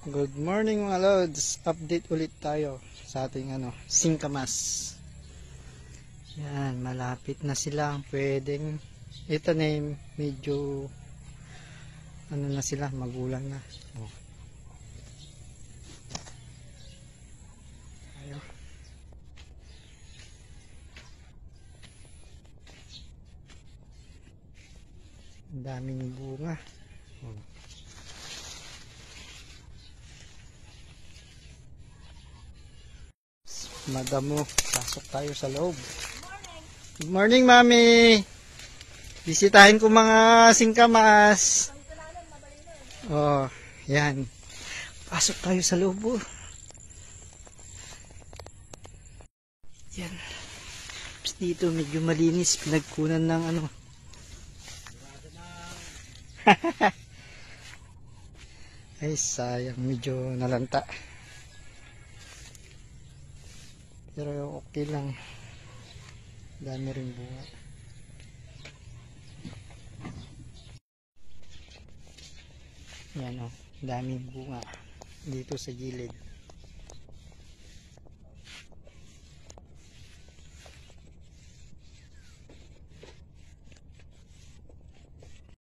Good morning mga lods. Update ulit tayo sa ating singkamas. Yan, malapit na silang pwedeng itanim. Medyo na sila, magulang na. Oh. Ayo. Ang daming bunga. Oh. Madamo, pasok tayo sa loob. Good morning, Mami. Bisitahin ko mga singkamas. Oh, yan. Pasok tayo sa loob. Oh. Yan. Dito medyo malinis, pinagkunan ng Ay, sayang, medyo nalanta. Pero okay lang. Dami rin bunga. Yan o. Daming bunga dito sa gilid.